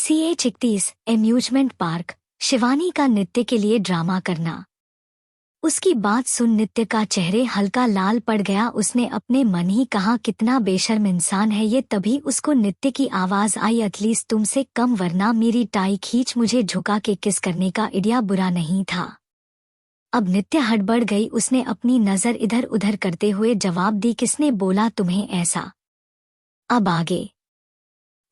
CH31 amusement park. Shivani का नित्य के लिए ड्रामा करना। उसकी बात सुन नित्य का चेहरे हल्का लाल पड़ गया। उसने अपने मन ही कहा, कितना बेशर्म इंसान है ये। तभी उसको नित्य की आवाज आई, एटलीस्ट तुमसे कम, वरना मेरी टाई खींच मुझे झुका के किस करने का आइडिया बुरा नहीं था। अब नित्य हड़बड़ गई। उसने अपनी नजर इधर उधर करते हुए जवाब दी, किसने बोला तुम्हें ऐसा? अब आगे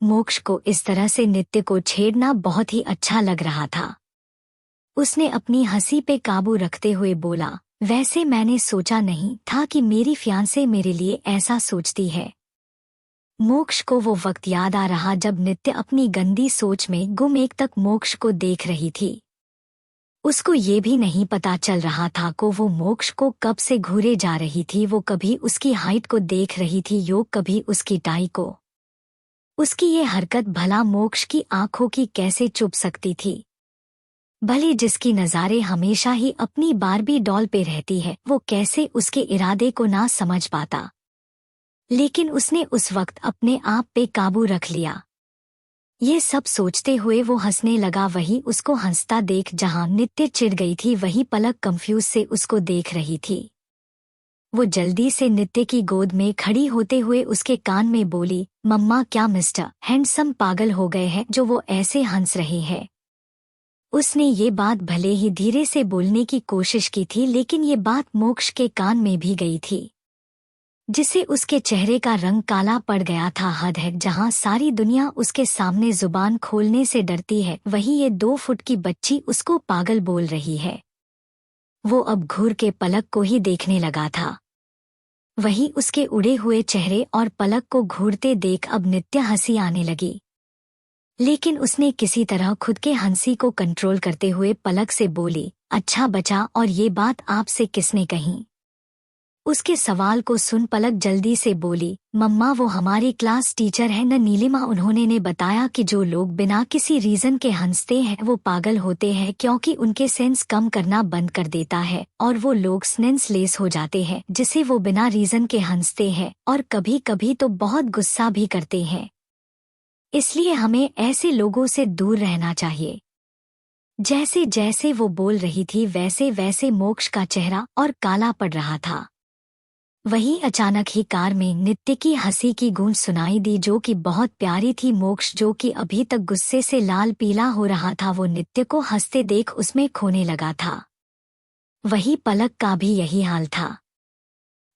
मोक्ष को इस तरह से नित्य को छेड़ना बहुत ही अच्छा लग रहा था। उसने अपनी हंसी पे काबू रखते हुए बोला, वैसे मैंने सोचा नहीं था कि मेरी फियांसे मेरे लिए ऐसा सोचती है। मोक्ष को वो वक्त याद आ रहा जब नित्य अपनी गंदी सोच में गुम एक तक मोक्ष को देख रही थी। उसको ये भी नहीं पता चल रहा था को वो मोक्ष को कब से घूरे जा रही थी। वो कभी उसकी हाइट को देख रही थी, योग कभी उसकी टाई को। उसकी ये हरकत भला मोक्ष की आंखों की कैसे चुप सकती थी? भले जिसकी नज़ारे हमेशा ही अपनी बारबी डॉल पे रहती है, वो कैसे उसके इरादे को ना समझ पाता। लेकिन उसने उस वक्त अपने आप पे काबू रख लिया। ये सब सोचते हुए वो हंसने लगा। वही उसको हंसता देख जहां नित्य चिढ़ गई थी, वही पलक कंफ्यूज से उसको देख रही थी। वो जल्दी से नित्य की गोद में खड़ी होते हुए उसके कान में बोली, मम्मा, क्या मिस्टर हैंडसम पागल हो गए हैं जो वो ऐसे हंस रहे हैं? उसने ये बात भले ही धीरे से बोलने की कोशिश की थी, लेकिन ये बात मोक्ष के कान में भी गई थी, जिससे उसके चेहरे का रंग काला पड़ गया था। हद है, जहां सारी दुनिया उसके सामने जुबान खोलने से डरती है, वहीं ये 2 फुट की बच्ची उसको पागल बोल रही है। वो अब घूर के पलक को ही देखने लगा था। वही उसके उड़े हुए चेहरे और पलक को घूरते देख अब नित्य हंसी आने लगी। लेकिन उसने किसी तरह खुद के हंसी को कंट्रोल करते हुए पलक से बोली, अच्छा बचा, और ये बात आपसे किसने कही? उसके सवाल को सुन पलक जल्दी से बोली, मम्मा, वो हमारी क्लास टीचर है न, नीलिमा। उन्होंने ने बताया कि जो लोग बिना किसी रीजन के हंसते हैं वो पागल होते हैं, क्योंकि उनके सेंस कम करना बंद कर देता है और वो लोग सेंसलेस हो जाते हैं, जिसे वो बिना रीजन के हंसते हैं और कभी कभी तो बहुत गुस्सा भी करते हैं। इसलिए हमें ऐसे लोगों से दूर रहना चाहिए। जैसे जैसे वो बोल रही थी वैसे वैसे मोक्ष का चेहरा और काला पड़ रहा था। वहीं अचानक ही कार में नित्य की हंसी की गूंज सुनाई दी, जो कि बहुत प्यारी थी। मोक्ष, जो कि अभी तक गुस्से से लाल पीला हो रहा था, वो नित्य को हंसते देख उसमें खोने लगा था। वही पलक का भी यही हाल था।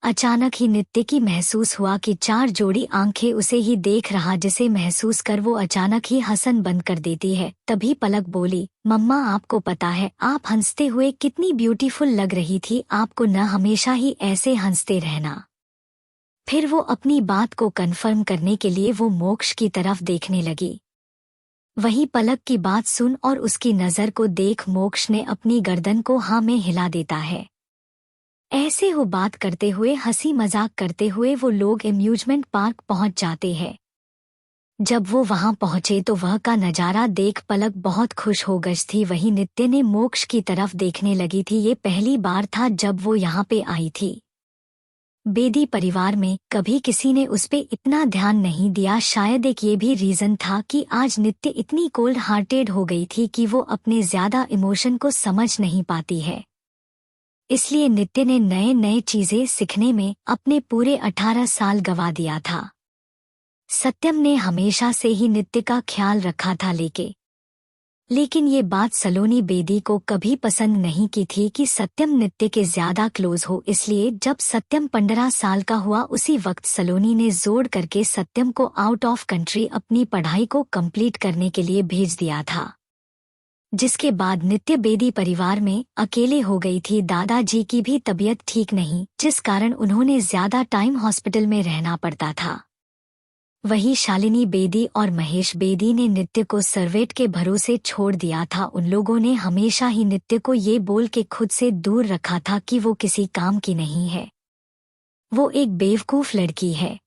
अचानक ही नित्य की महसूस हुआ कि 4 जोड़ी आंखें उसे ही देख रहा, जिसे महसूस कर वो अचानक ही हंसन बंद कर देती है। तभी पलक बोली, मम्मा, आपको पता है आप हंसते हुए कितनी ब्यूटीफुल लग रही थी। आपको न हमेशा ही ऐसे हंसते रहना। फिर वो अपनी बात को कन्फर्म करने के लिए वो मोक्ष की तरफ देखने लगी। वही पलक की बात सुन और उसकी नज़र को देख मोक्ष ने अपनी गर्दन को हाँ में हिला देता है। ऐसे वो बात करते हुए, हंसी मजाक करते हुए वो लोग एम्यूजमेंट पार्क पहुंच जाते हैं। जब वो वहां पहुंचे तो वह का नज़ारा देख पलक बहुत खुश हो गई थी। वही नित्य ने मोक्ष की तरफ देखने लगी थी। ये पहली बार था जब वो यहाँ पे आई थी। बेदी परिवार में कभी किसी ने उस पे इतना ध्यान नहीं दिया। शायद एक ये भी रीजन था कि आज नित्य इतनी कोल्ड हार्टेड हो गई थी कि वो अपने ज्यादा इमोशन को समझ नहीं पाती है। इसलिए नित्य ने नए नए चीजें सीखने में अपने पूरे 18 साल गवा दिया था। सत्यम ने हमेशा से ही नित्य का ख्याल रखा था, लेकिन ये बात सलोनी बेदी को कभी पसंद नहीं की थी कि सत्यम नित्य के ज्यादा क्लोज हो। इसलिए जब सत्यम 15 साल का हुआ, उसी वक्त सलोनी ने जोर करके सत्यम को आउट ऑफ कंट्री अपनी पढ़ाई को कंप्लीट करने के लिए भेज दिया था। जिसके बाद नित्य बेदी परिवार में अकेले हो गई थी। दादाजी की भी तबीयत ठीक नहीं, जिस कारण उन्होंने ज्यादा टाइम हॉस्पिटल में रहना पड़ता था। वही शालिनी बेदी और महेश बेदी ने नित्य को सर्वेट के भरोसे छोड़ दिया था। उन लोगों ने हमेशा ही नित्य को ये बोल के खुद से दूर रखा था कि वो किसी काम की नहीं है, वो एक बेवकूफ लड़की है।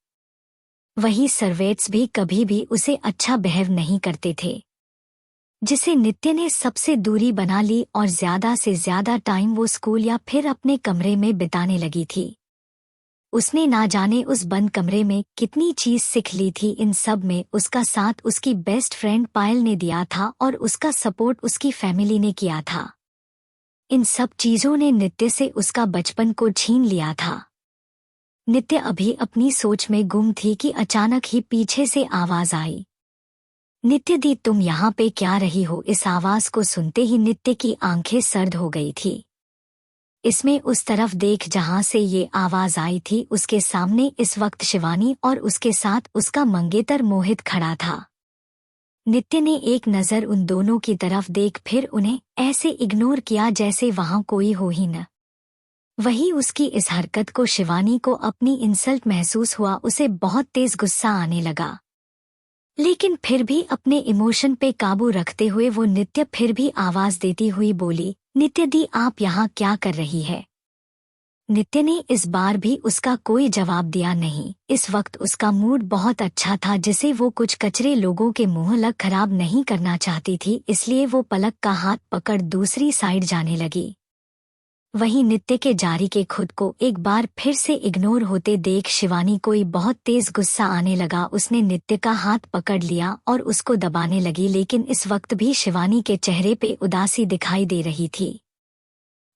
वही सर्वेट्स भी कभी भी उसे अच्छा बिहेव नहीं करते थे, जिसे नित्य ने सबसे दूरी बना ली और ज्यादा से ज्यादा टाइम वो स्कूल या फिर अपने कमरे में बिताने लगी थी। उसने ना जाने उस बंद कमरे में कितनी चीज सीख ली थी। इन सब में उसका साथ उसकी बेस्ट फ्रेंड पायल ने दिया था और उसका सपोर्ट उसकी फैमिली ने किया था। इन सब चीजों ने नित्य से उसका बचपन को छीन लिया था। नित्य अभी अपनी सोच में गुम थी कि अचानक ही पीछे से आवाज आई, नित्य दी तुम यहाँ पे क्या रही हो? इस आवाज को सुनते ही नित्य की आंखें सर्द हो गई थी। इसमें उस तरफ देख जहां से ये आवाज आई थी, उसके सामने इस वक्त शिवानी और उसके साथ उसका मंगेतर मोहित खड़ा था। नित्य ने एक नजर उन दोनों की तरफ देख फिर उन्हें ऐसे इग्नोर किया जैसे वहां कोई हो ही न। वही उसकी इस हरकत को शिवानी को अपनी इंसल्ट महसूस हुआ। उसे बहुत तेज गुस्सा आने लगा, लेकिन फिर भी अपने इमोशन पे काबू रखते हुए वो नित्य फिर भी आवाज देती हुई बोली, नित्य दी आप यहाँ क्या कर रही है? नित्य ने इस बार भी उसका कोई जवाब दिया नहीं। इस वक्त उसका मूड बहुत अच्छा था, जिसे वो कुछ कचरे लोगों के मुंह लग खराब नहीं करना चाहती थी, इसलिए वो पलक का हाथ पकड़ दूसरी साइड जाने लगी। वहीं नित्य के जारी के खुद को एक बार फिर से इग्नोर होते देख शिवानी को बहुत तेज गुस्सा आने लगा। उसने नित्य का हाथ पकड़ लिया और उसको दबाने लगी, लेकिन इस वक्त भी शिवानी के चेहरे पे उदासी दिखाई दे रही थी।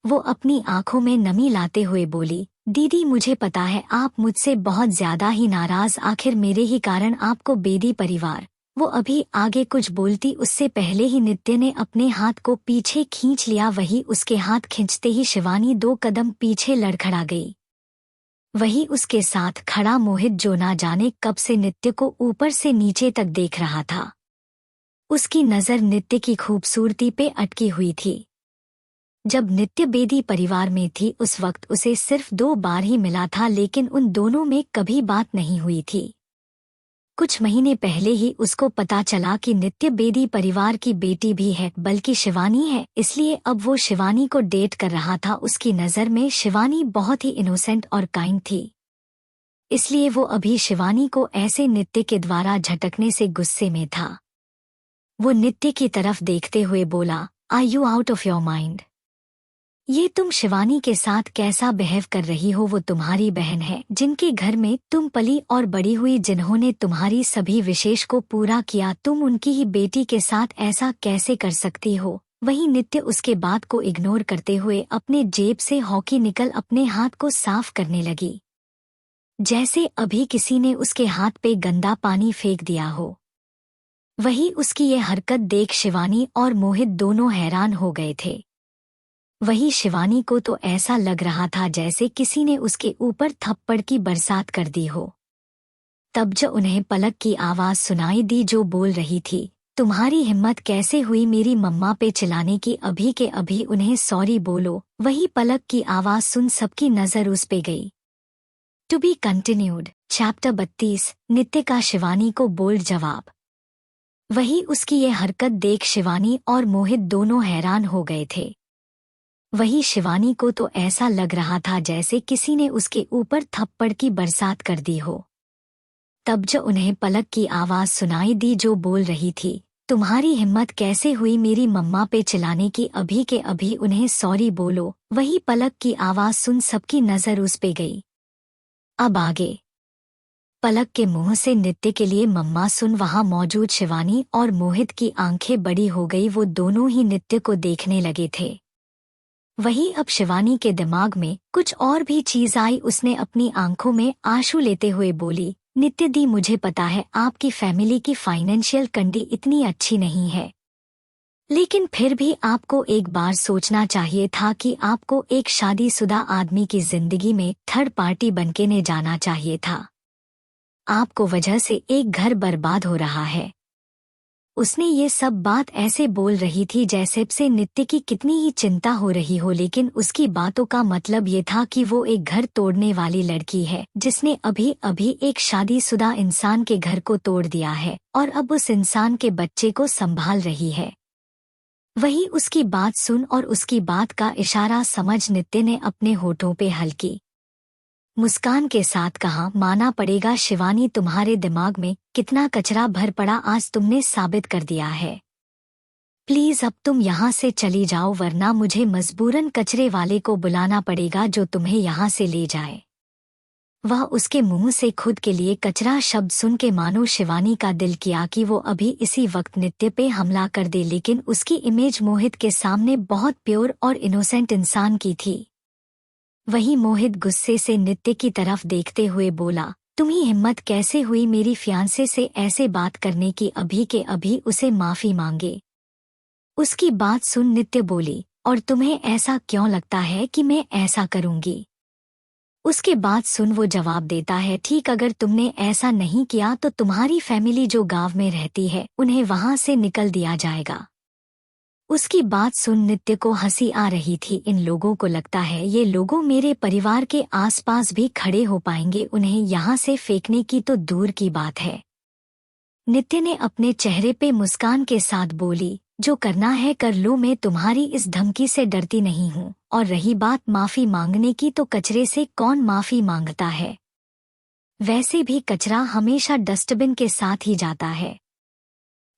वो अपनी आंखों में नमी लाते हुए बोली, दीदी मुझे पता है आप मुझसे बहुत ज्यादा ही नाराज, आखिर मेरे ही कारण आपको बेदी परिवार। वो अभी आगे कुछ बोलती उससे पहले ही नित्य ने अपने हाथ को पीछे खींच लिया। वही उसके हाथ खींचते ही शिवानी 2 कदम पीछे लड़खड़ा गई। वही उसके साथ खड़ा मोहित, जो ना जाने कब से नित्य को ऊपर से नीचे तक देख रहा था। उसकी नजर नित्य की खूबसूरती पे अटकी हुई थी। जब नित्य बेदी परिवार में थी उस वक्त उसे सिर्फ 2 बार ही मिला था, लेकिन उन दोनों में कभी बात नहीं हुई थी। कुछ महीने पहले ही उसको पता चला कि नित्य बेदी परिवार की बेटी भी है, बल्कि शिवानी है, इसलिए अब वो शिवानी को डेट कर रहा था। उसकी नज़र में शिवानी बहुत ही इनोसेंट और काइंड थी, इसलिए वो अभी शिवानी को ऐसे नित्य के द्वारा झटकने से गुस्से में था। वो नित्य की तरफ देखते हुए बोला, are you out of your mind? ये तुम शिवानी के साथ कैसा बिहेव कर रही हो? वो तुम्हारी बहन है, जिनके घर में तुम पली और बड़ी हुई, जिन्होंने तुम्हारी सभी विशेष को पूरा किया। तुम उनकी ही बेटी के साथ ऐसा कैसे कर सकती हो? वहीं नित्य उसके बात को इग्नोर करते हुए अपने जेब से हॉकी निकल अपने हाथ को साफ करने लगी, जैसे अभी किसी ने उसके हाथ पे गंदा पानी फेंक दिया हो। वही उसकी ये हरकत देख शिवानी और मोहित दोनों हैरान हो गए थे। वही शिवानी को तो ऐसा लग रहा था जैसे किसी ने उसके ऊपर थप्पड़ की बरसात कर दी हो। तब जब उन्हें पलक की आवाज सुनाई दी, जो बोल रही थी, तुम्हारी हिम्मत कैसे हुई मेरी मम्मा पे चिल्लाने की? अभी के अभी उन्हें सॉरी बोलो। वही पलक की आवाज सुन सबकी नजर उस पे गई। To be continued. Chapter 32। Nitya का शिवानी को बोल्ड जवाब। वही उसकी ये हरकत देख शिवानी और मोहित दोनों हैरान हो गए थे। वही शिवानी को तो ऐसा लग रहा था जैसे किसी ने उसके ऊपर थप्पड़ की बरसात कर दी हो। तब जब उन्हें पलक की आवाज सुनाई दी, जो बोल रही थी, तुम्हारी हिम्मत कैसे हुई मेरी मम्मा पे चिल्लाने की? अभी के अभी उन्हें सॉरी बोलो। वही पलक की आवाज सुन सबकी नजर उस पे गई। अब आगे पलक के मुंह से नित्य के लिए मम्मा सुन वहां मौजूद शिवानी और मोहित की आंखें बड़ी हो गई। वो दोनों ही नित्य को देखने लगे थे। वही अब शिवानी के दिमाग में कुछ और भी चीज आई। उसने अपनी आंखों में आंसू लेते हुए बोली, नित्य दी मुझे पता है आपकी फैमिली की फाइनेंशियल कंडीशन इतनी अच्छी नहीं है, लेकिन फिर भी आपको एक बार सोचना चाहिए था कि आपको एक शादीशुदा आदमी की जिंदगी में थर्ड पार्टी बनके ने जाना चाहिए था। आपको वजह से एक घर बर्बाद हो रहा है। उसने ये सब बात ऐसे बोल रही थी जैसे से नित्य की कितनी ही चिंता हो रही हो, लेकिन उसकी बातों का मतलब ये था कि वो एक घर तोड़ने वाली लड़की है, जिसने अभी अभी एक शादीशुदा इंसान के घर को तोड़ दिया है और अब उस इंसान के बच्चे को संभाल रही है। वही उसकी बात सुन और उसकी बात का इशारा समझ नित्य ने अपने होठों पे हल्की मुस्कान के साथ कहा, माना पड़ेगा शिवानी, तुम्हारे दिमाग में कितना कचरा भर पड़ा, आज तुमने साबित कर दिया है। प्लीज अब तुम यहाँ से चली जाओ, वरना मुझे मजबूरन कचरे वाले को बुलाना पड़ेगा जो तुम्हें यहाँ से ले जाए। वह उसके मुंह से खुद के लिए कचरा शब्द सुन के मानो शिवानी का दिल किया कि वो अभी इसी वक्त नित्य पे हमला कर दे, लेकिन उसकी इमेज मोहित के सामने बहुत प्योर और इनोसेंट इंसान की थी। वही मोहित गुस्से से नित्य की तरफ देखते हुए बोला, तुम्ही हिम्मत कैसे हुई मेरी फियांसे से ऐसे बात करने की, अभी के अभी उसे माफी मांगे। उसकी बात सुन नित्य बोली, और तुम्हें ऐसा क्यों लगता है कि मैं ऐसा करूंगी? उसके बात सुन वो जवाब देता है, ठीक, अगर तुमने ऐसा नहीं किया तो तुम्हारी फैमिली जो गांव में रहती है उन्हें वहां से निकल दिया जाएगा। उसकी बात सुन नित्य को हंसी आ रही थी। इन लोगों को लगता है ये लोगों मेरे परिवार के आसपास भी खड़े हो पाएंगे, उन्हें यहाँ से फेंकने की तो दूर की बात है। नित्य ने अपने चेहरे पे मुस्कान के साथ बोली, जो करना है कर लो, मैं तुम्हारी इस धमकी से डरती नहीं हूँ। और रही बात माफी मांगने की, तो कचरे से कौन माफी मांगता है? वैसे भी कचरा हमेशा डस्टबिन के साथ ही जाता है।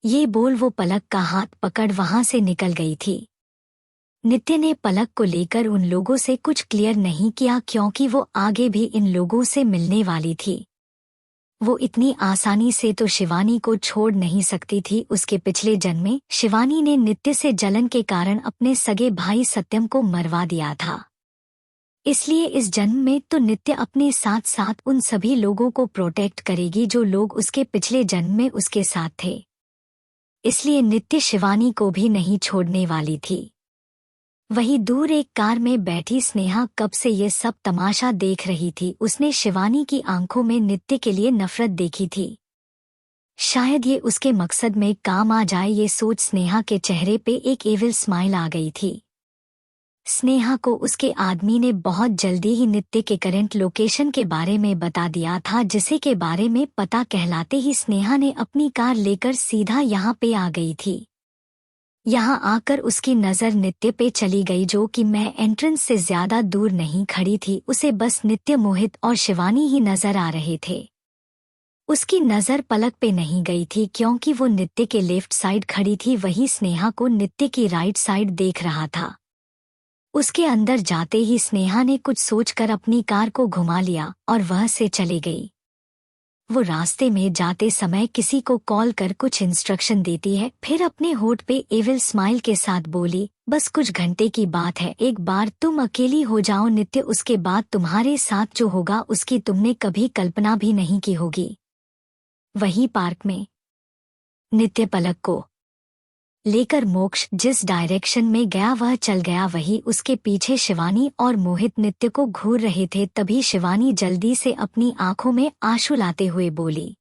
ये बोल वो पलक का हाथ पकड़ वहां से निकल गई थी। नित्य ने पलक को लेकर उन लोगों से कुछ क्लियर नहीं किया, क्योंकि वो आगे भी इन लोगों से मिलने वाली थी। वो इतनी आसानी से तो शिवानी को छोड़ नहीं सकती थी। उसके पिछले जन्म में शिवानी ने नित्य से जलन के कारण अपने सगे भाई सत्यम को मरवा दिया था। इसलिए इस जन्म में तो नित्य अपने साथ साथ उन सभी लोगों को प्रोटेक्ट करेगी जो लोग उसके पिछले जन्म में उसके साथ थे। इसलिए नित्य शिवानी को भी नहीं छोड़ने वाली थी। वहीं दूर एक कार में बैठी स्नेहा कब से ये सब तमाशा देख रही थी। उसने शिवानी की आंखों में नित्य के लिए नफरत देखी थी। शायद ये उसके मकसद में काम आ जाए, ये सोच स्नेहा के चेहरे पे एक एविल स्माइल आ गई थी। स्नेहा को उसके आदमी ने बहुत जल्दी ही नित्य के करंट लोकेशन के बारे में बता दिया था, जिसे के बारे में पता कहलाते ही स्नेहा ने अपनी कार लेकर सीधा यहाँ पे आ गई थी। यहाँ आकर उसकी नज़र नित्य पे चली गई, जो कि मैं एंट्रेंस से ज्यादा दूर नहीं खड़ी थी। उसे बस नित्य, मोहित और शिवानी ही नजर आ रहे थे। उसकी नज़र पलक पे नहीं गई थी, क्योंकि वो नित्य के लेफ्ट साइड खड़ी थी। वही स्नेहा को नित्य की राइट साइड देख रहा था। उसके अंदर जाते ही स्नेहा ने कुछ सोचकर अपनी कार को घुमा लिया और वह से चली गई। वो रास्ते में जाते समय किसी को कॉल कर कुछ इंस्ट्रक्शन देती है, फिर अपने होठ पे एविल स्माइल के साथ बोली, बस कुछ घंटे की बात है, एक बार तुम अकेली हो जाओ नित्य, उसके बाद तुम्हारे साथ जो होगा उसकी तुमने कभी कल्पना भी नहीं की होगी। वहीं पार्क में नित्य पलक को लेकर मोक्ष जिस डायरेक्शन में गया वह चल गया, वही उसके पीछे शिवानी और मोहित नित्य को घूर रहे थे। तभी शिवानी जल्दी से अपनी आंखों में आंसू लाते हुए बोली,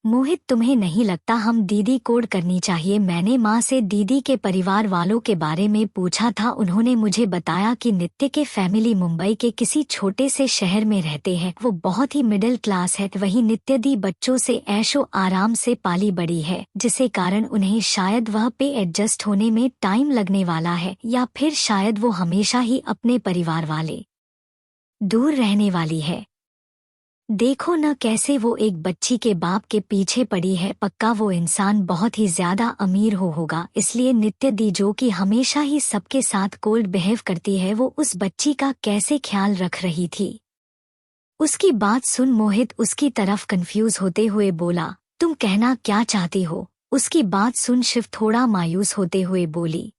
मोहित, तुम्हें नहीं लगता हम दीदी कोड करनी चाहिए? मैंने माँ से दीदी के परिवार वालों के बारे में पूछा था, उन्होंने मुझे बताया कि नित्य के फैमिली मुंबई के किसी छोटे से शहर में रहते हैं। वो बहुत ही मिडिल क्लास है। वही नित्य दी बच्चों से ऐशो आराम से पाली बड़ी है, जिसे कारण उन्हें शायद वह पे एडजस्ट होने में टाइम लगने वाला है, या फिर शायद वो हमेशा ही अपने परिवार वाले दूर रहने वाली है। देखो न कैसे वो एक बच्ची के बाप के पीछे पड़ी है। पक्का वो इंसान बहुत ही ज्यादा अमीर होगा। इसलिए नित्य दी, जो कि हमेशा ही सबके साथ कोल्ड बिहेव करती है, वो उस बच्ची का कैसे ख्याल रख रही थी। उसकी बात सुन मोहित उसकी तरफ कंफ्यूज होते हुए बोला, तुम कहना क्या चाहती हो? उसकी बात सुन शिव थोड़ा मायूस होते हुए बोली,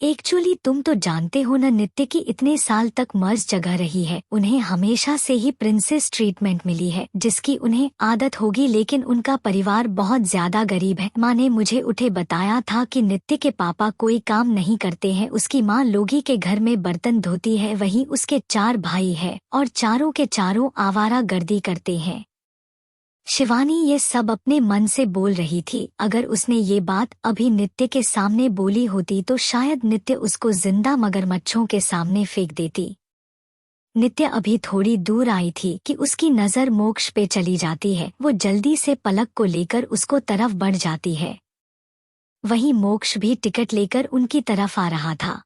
एक्चुअली तुम तो जानते हो न, नित्य की इतने साल तक मर्ज जगह रही है, उन्हें हमेशा से ही प्रिंसेस ट्रीटमेंट मिली है, जिसकी उन्हें आदत होगी, लेकिन उनका परिवार बहुत ज्यादा गरीब है। माँ ने मुझे उठे बताया था कि नित्य के पापा कोई काम नहीं करते हैं, उसकी माँ लोगी के घर में बर्तन धोती है, वहीं उसके 4 भाई है और चारों के चारों आवारा गर्दी करते हैं। शिवानी ये सब अपने मन से बोल रही थी। अगर उसने ये बात अभी नित्य के सामने बोली होती तो शायद नित्य उसको जिंदा मगरमच्छों के सामने फेंक देती। नित्य अभी थोड़ी दूर आई थी कि उसकी नज़र मोक्ष पे चली जाती है। वो जल्दी से पलक को लेकर उसको तरफ बढ़ जाती है। वहीं मोक्ष भी टिकट लेकर उनकी तरफ आ रहा था।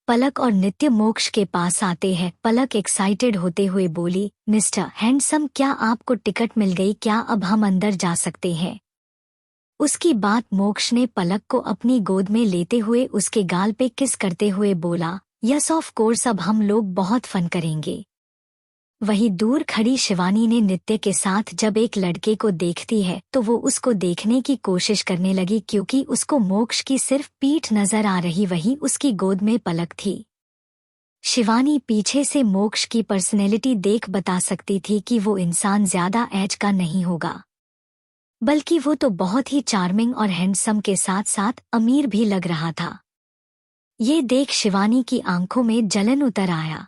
पलक और नित्य मोक्ष के पास आते हैं। पलक एक्साइटेड होते हुए बोली, मिस्टर हैंडसम, क्या आपको टिकट मिल गई? क्या अब हम अंदर जा सकते हैं? उसकी बात मोक्ष ने पलक को अपनी गोद में लेते हुए उसके गाल पे किस करते हुए बोला, यस ऑफ कोर्स, अब हम लोग बहुत फन करेंगे। वही दूर खड़ी शिवानी ने नित्य के साथ जब एक लड़के को देखती है तो वो उसको देखने की कोशिश करने लगी क्योंकि उसको मोक्ष की सिर्फ पीठ नजर आ रही, वही उसकी गोद में पलक थी। शिवानी पीछे से मोक्ष की पर्सनैलिटी देख बता सकती थी कि वो इंसान ज्यादा एज का नहीं होगा, बल्कि वो तो बहुत ही चार्मिंग और हैंडसम के साथ साथ अमीर भी लग रहा था। ये देख शिवानी की आंखों में जलन उतर आया।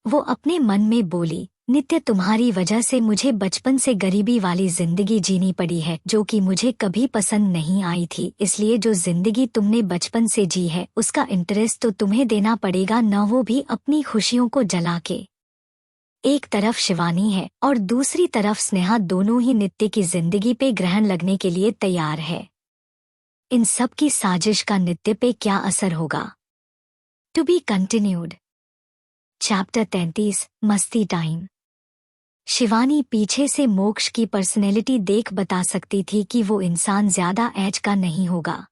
वो अपने मन में बोली, नित्य तुम्हारी वजह से मुझे बचपन से गरीबी वाली जिंदगी जीनी पड़ी है जो कि मुझे कभी पसंद नहीं आई थी, इसलिए जो जिंदगी तुमने बचपन से जी है उसका इंटरेस्ट तो तुम्हें देना पड़ेगा, न वो भी अपनी खुशियों को जला के। एक तरफ शिवानी है और दूसरी तरफ स्नेहा, दोनों ही नित्य की जिंदगी पे ग्रहण लगने के लिए तैयार है। इन सब की साजिश का नित्य पे क्या असर होगा? To be continued. चैप्टर 33, मस्ती टाइम। शिवानी पीछे से मोक्ष की पर्सनैलिटी देख बता सकती थी कि वो इंसान ज्यादा एज का नहीं होगा,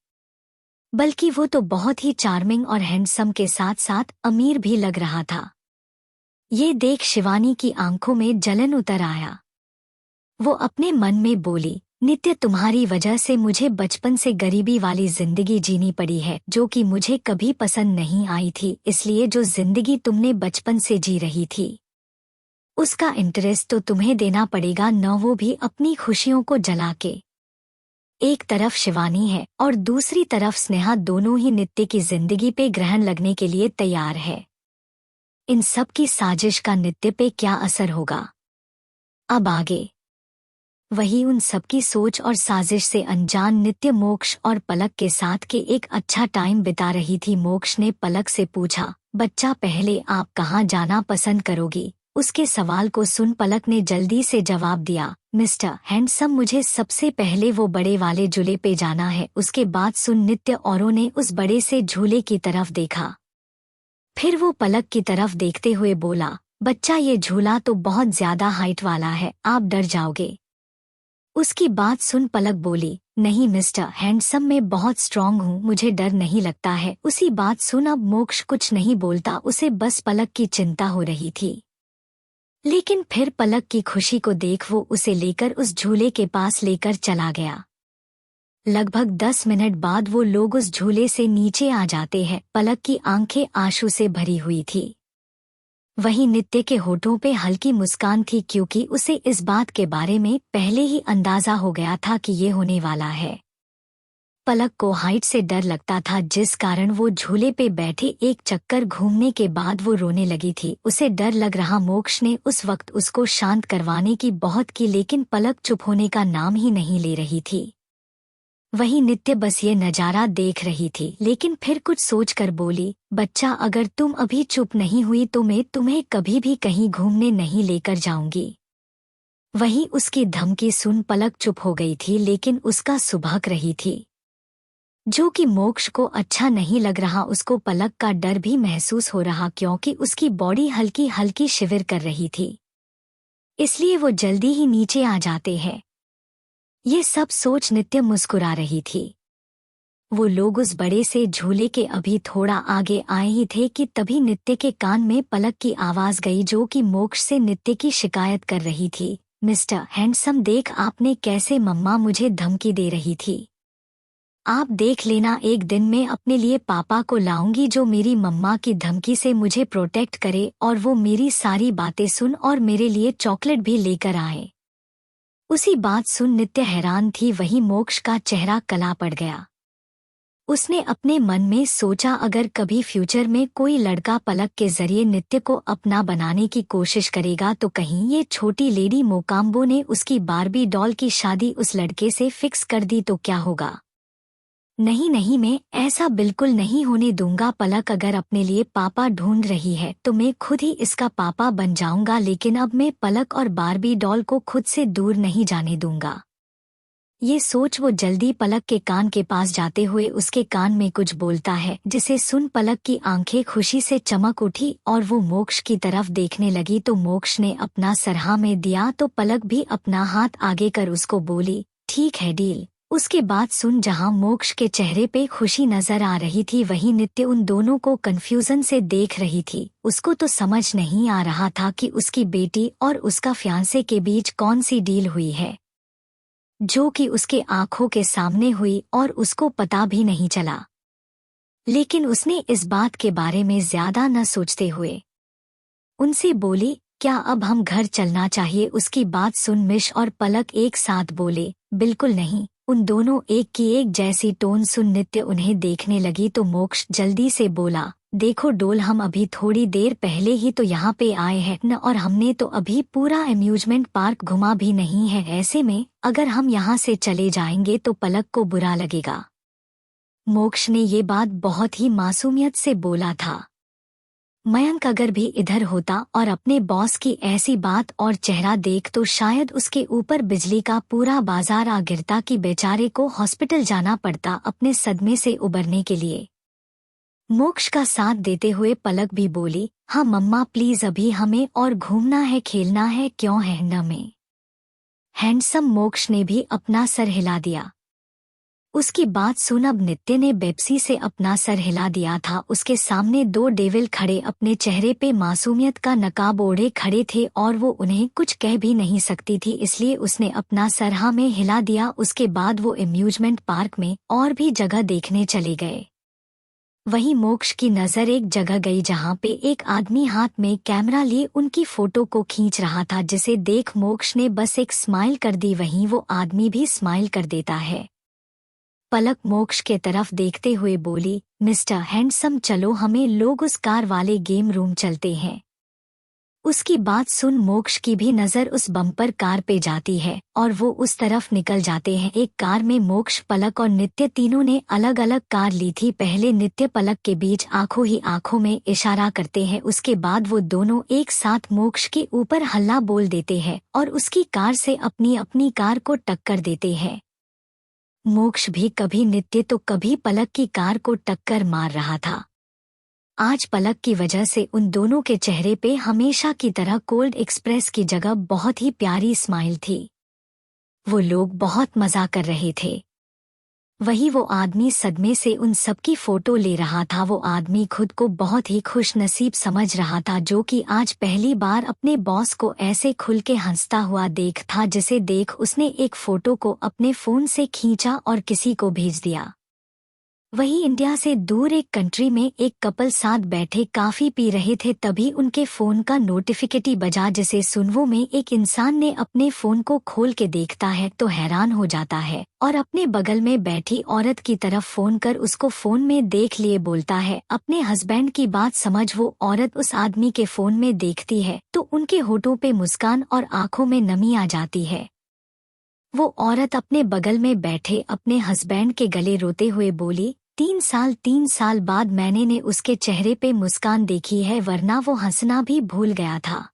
बल्कि वो तो बहुत ही चार्मिंग और हैंडसम के साथ साथ अमीर भी लग रहा था। ये देख शिवानी की आंखों में जलन उतर आया। वो अपने मन में बोली, नित्य तुम्हारी वजह से मुझे बचपन से गरीबी वाली जिंदगी जीनी पड़ी है जो कि मुझे कभी पसंद नहीं आई थी, इसलिए जो जिंदगी तुमने बचपन से जी रही थी उसका इंटरेस्ट तो तुम्हें देना पड़ेगा, न वो भी अपनी खुशियों को जला के। एक तरफ शिवानी है और दूसरी तरफ स्नेहा, दोनों ही नित्य की जिंदगी पे ग्रहण लगने के लिए तैयार है। इन सब की साजिश का नित्य पे क्या असर होगा? अब आगे। वही उन सबकी सोच और साजिश से अनजान नित्य मोक्ष और पलक के साथ के एक अच्छा टाइम बिता रही थी। मोक्ष ने पलक से पूछा, बच्चा पहले आप कहाँ जाना पसंद करोगी? उसके सवाल को सुन पलक ने जल्दी से जवाब दिया, मिस्टर हैंडसम, मुझे सबसे पहले वो बड़े वाले झूले पे जाना है। उसके बाद सुन नित्य औरों ने उस बड़े से झूले की तरफ देखा। फिर वो पलक की तरफ देखते हुए बोला, बच्चा ये झूला तो बहुत ज्यादा हाइट वाला है, आप डर जाओगे। उसकी बात सुन पलक बोली, नहीं मिस्टर हैंडसम, मैं बहुत स्ट्रांग हूँ, मुझे डर नहीं लगता है। उसी बात सुन अब मोक्ष कुछ नहीं बोलता, उसे बस पलक की चिंता हो रही थी। लेकिन फिर पलक की खुशी को देख वो उसे लेकर उस झूले के पास लेकर चला गया। लगभग 10 मिनट बाद वो लोग उस झूले से नीचे आ जाते हैं। पलक की आंखें आंसू से भरी हुई थी। वहीं नित्य के होठों पे हल्की मुस्कान थी क्योंकि उसे इस बात के बारे में पहले ही अंदाजा हो गया था कि ये होने वाला है। पलक को हाइट से डर लगता था, जिस कारण वो झूले पे बैठे एक चक्कर घूमने के बाद वो रोने लगी थी। उसे डर लग रहा। मोक्ष ने उस वक्त उसको शांत करवाने की बहुत की, लेकिन पलक चुप होने का नाम ही नहीं ले रही थी। वही नित्य बस ये नजारा देख रही थी, लेकिन फिर कुछ सोचकर बोली, बच्चा अगर तुम अभी चुप नहीं हुई तो मैं तुम्हें कभी भी कहीं घूमने नहीं लेकर जाऊंगी। वही उसकी धमकी सुन पलक चुप हो गई थी, लेकिन उसका सुबह रही थी, जो कि मोक्ष को अच्छा नहीं लग रहा। उसको पलक का डर भी महसूस हो रहा क्योंकि उसकी बॉडी हल्की हल्की शिविर कर रही थी, इसलिए वो जल्दी ही नीचे आ जाते हैं। ये सब सोच नित्य मुस्कुरा रही थी। वो लोग उस बड़े से झूले के अभी थोड़ा आगे आए ही थे कि तभी नित्य के कान में पलक की आवाज गई, जो कि मोक्ष से नित्य की शिकायत कर रही थी, मिस्टर हैंडसम, देख आपने कैसे मम्मा मुझे धमकी दे रही थी। आप देख लेना, एक दिन मैं अपने लिए पापा को लाऊंगी जो मेरी मम्मा की धमकी से मुझे प्रोटेक्ट करे और वो मेरी सारी बातें सुन और मेरे लिए चॉकलेट भी लेकर आए। उसी बात सुन नित्य हैरान थी। वही मोक्ष का चेहरा कला पड़ गया। उसने अपने मन में सोचा, अगर कभी फ्यूचर में कोई लड़का पलक के जरिए नित्य को अपना बनाने की कोशिश करेगा तो कहीं ये छोटी लेडी मोकाम्बो ने उसकी बार्बी डॉल की शादी उस लड़के से फिक्स कर दी तो क्या होगा। नहीं नहीं, मैं ऐसा बिल्कुल नहीं होने दूंगा। पलक अगर अपने लिए पापा ढूंढ रही है तो मैं खुद ही इसका पापा बन जाऊंगा, लेकिन अब मैं पलक और बार्बी डॉल को खुद से दूर नहीं जाने दूंगा। ये सोच वो जल्दी पलक के कान के पास जाते हुए उसके कान में कुछ बोलता है, जिसे सुन पलक की आंखें खुशी से चमक उठी और वो मोक्ष की तरफ देखने लगी। तो मोक्ष ने अपना सर हाँ में दिया तो पलक भी अपना हाथ आगे कर उसको बोली, ठीक है डील, उसके बाद सुन जहां मोक्ष के चेहरे पे खुशी नजर आ रही थी वहीं नित्य उन दोनों को कंफ्यूजन से देख रही थी। उसको तो समझ नहीं आ रहा था कि उसकी बेटी और उसका फियांसे के बीच कौन सी डील हुई है, जो कि उसके आंखों के सामने हुई और उसको पता भी नहीं चला। लेकिन उसने इस बात के बारे में ज्यादा न सोचते हुए उनसे बोली, क्या अब हम घर चलना चाहिए? उसकी बात सुन मिश और पलक एक साथ बोले, बिल्कुल नहीं। उन दोनों एक की एक जैसी टोन सुन नित्य उन्हें देखने लगी तो मोक्ष जल्दी से बोला, देखो डोल, हम अभी थोड़ी देर पहले ही तो यहाँ पे आए हैं न, और हमने तो अभी पूरा अम्यूजमेंट पार्क घुमा भी नहीं है। ऐसे में अगर हम यहाँ से चले जाएंगे तो पलक को बुरा लगेगा। मोक्ष ने ये बात बहुत ही मासूमियत से बोला था। मयंक अगर भी इधर होता और अपने बॉस की ऐसी बात और चेहरा देख तो शायद उसके ऊपर बिजली का पूरा बाजार आ गिरता कि बेचारे को हॉस्पिटल जाना पड़ता अपने सदमे से उबरने के लिए। मोक्ष का साथ देते हुए पलक भी बोली, हाँ मम्मा प्लीज, अभी हमें और घूमना है, खेलना है, क्यों है न में। हैंडसम मोक्ष ने भी अपना सर हिला दिया। उसकी बात सुन अब नित्य ने बेप्सी से अपना सर हिला दिया था। उसके सामने दो डेविल खड़े अपने चेहरे पे मासूमियत का नकाब ओढ़े खड़े थे और वो उन्हें कुछ कह भी नहीं सकती थी, इसलिए उसने अपना सर हाँ में हिला दिया। उसके बाद वो अम्यूजमेंट पार्क में और भी जगह देखने चले गए। वहीं मोक्ष की नजर एक जगह गई जहां पे एक आदमी हाथ में कैमरा लिए उनकी फोटो को खींच रहा था, जिसे देख मोक्ष ने बस एक स्माइल कर दी। वहीं वो आदमी भी स्माइल कर देता है। पलक मोक्ष के तरफ देखते हुए बोली, मिस्टर हैंडसम चलो, हमें लोग उस कार वाले गेम रूम चलते हैं। उसकी बात सुन मोक्ष की भी नजर उस बम्पर कार पे जाती है और वो उस तरफ निकल जाते हैं। एक कार में मोक्ष, पलक और नित्य तीनों ने अलग अलग कार ली थी। पहले नित्य पलक के बीच आंखों ही आंखों में इशारा करते हैं, उसके बाद वो दोनों एक साथ मोक्ष के ऊपर हल्ला बोल देते हैं और उसकी कार से अपनी अपनी कार को टक्कर देते हैं। मोक्ष भी कभी नित्य तो कभी पलक की कार को टक्कर मार रहा था। आज पलक की वजह से उन दोनों के चेहरे पे हमेशा की तरह कोल्ड एक्सप्रेस की जगह बहुत ही प्यारी स्माइल थी। वो लोग बहुत मजा कर रहे थे। वही वो आदमी सदमे से उन सबकी फोटो ले रहा था। वो आदमी खुद को बहुत ही खुश नसीब समझ रहा था, जो कि आज पहली बार अपने बॉस को ऐसे खुल के हंसता हुआ देख था, जिसे देख उसने एक फोटो को अपने फोन से खींचा और किसी को भेज दिया। वहीं इंडिया से दूर एक कंट्री में एक कपल साथ बैठे काफी पी रहे थे, तभी उनके फोन का नोटिफिकेटी बजा, जिसे सुनवों में एक इंसान ने अपने फोन को खोल के देखता है तो हैरान हो जाता है और अपने बगल में बैठी औरत की तरफ फोन कर उसको फोन में देख लिए बोलता है अपने हस्बैंड की बात समझ। वो औरत उस आदमी के फोन में देखती है तो उनके होठों पे मुस्कान और आंखों में नमी आ जाती है। वो औरत अपने बगल में बैठे अपने हस्बैंड के गले रोते हुए बोली, 3 साल बाद मैंने ने उसके चेहरे पे मुस्कान देखी है, वरना वो हंसना भी भूल गया था।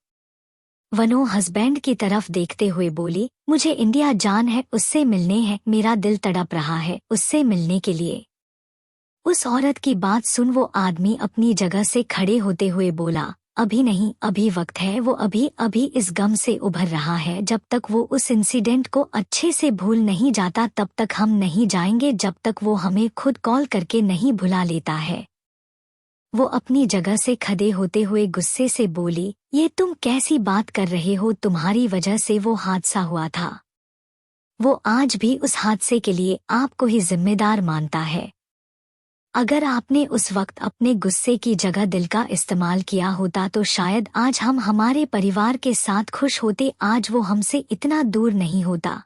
वनो हस्बैंड की तरफ देखते हुए बोली, मुझे इंडिया जान है, उससे मिलने है, मेरा दिल तड़प रहा है उससे मिलने के लिए। उस औरत की बात सुन वो आदमी अपनी जगह से खड़े होते हुए बोला, अभी नहीं, अभी वक्त है, वो अभी अभी इस गम से उभर रहा है। जब तक वो उस इंसिडेंट को अच्छे से भूल नहीं जाता तब तक हम नहीं जाएंगे, जब तक वो हमें खुद कॉल करके नहीं भुला लेता है। वो अपनी जगह से खड़े होते हुए गुस्से से बोली, ये तुम कैसी बात कर रहे हो, तुम्हारी वजह से वो हादसा हुआ था। वो आज भी उस हादसे के लिए आपको ही जिम्मेदार मानता है। अगर आपने उस वक्त अपने गुस्से की जगह दिल का इस्तेमाल किया होता तो शायद आज हम हमारे परिवार के साथ खुश होते, आज वो हमसे इतना दूर नहीं होता।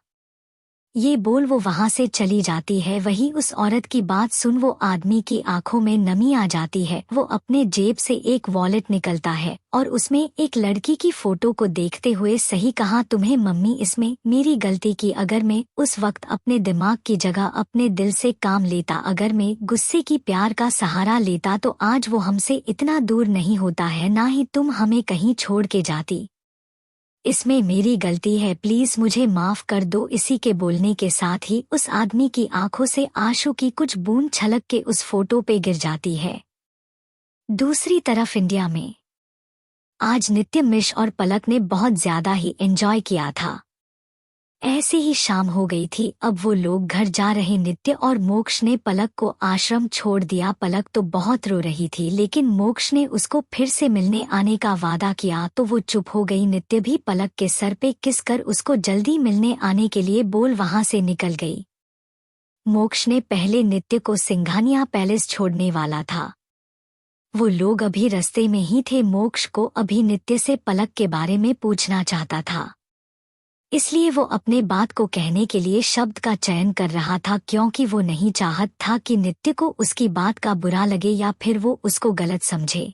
ये बोल वो वहां से चली जाती है। वही उस औरत की बात सुन वो आदमी की आंखों में नमी आ जाती है। वो अपने जेब से एक वॉलेट निकलता है और उसमें एक लड़की की फोटो को देखते हुए, सही कहा तुम्हें मम्मी, इसमें मेरी गलती की। अगर मैं उस वक्त अपने दिमाग की जगह अपने दिल से काम लेता, अगर मैं गुस्से की प्यार का सहारा लेता तो आज वो हमसे इतना दूर नहीं होता है, ना ही तुम हमें कहीं छोड़ के जाती। इसमें मेरी गलती है, प्लीज मुझे माफ कर दो। इसी के बोलने के साथ ही उस आदमी की आंखों से आंसू की कुछ बूंद छलक के उस फोटो पे गिर जाती है। दूसरी तरफ इंडिया में आज नित्य, मिश और पलक ने बहुत ज्यादा ही एंजॉय किया था। ऐसे ही शाम हो गई थी। अब वो लोग घर जा रहे। नित्य और मोक्ष ने पलक को आश्रम छोड़ दिया। पलक तो बहुत रो रही थी, लेकिन मोक्ष ने उसको फिर से मिलने आने का वादा किया तो वो चुप हो गई। नित्य भी पलक के सर पे किस कर उसको जल्दी मिलने आने के लिए बोल वहां से निकल गई। मोक्ष ने पहले नित्य को सिंघानिया पैलेस छोड़ने वाला था। वो लोग अभी रास्ते में ही थे। मोक्ष को अभी नित्य से पलक के बारे में पूछना चाहता था, इसलिए वो अपने बात को कहने के लिए शब्द का चयन कर रहा था, क्योंकि वो नहीं चाहत था कि नित्य को उसकी बात का बुरा लगे या फिर वो उसको गलत समझे।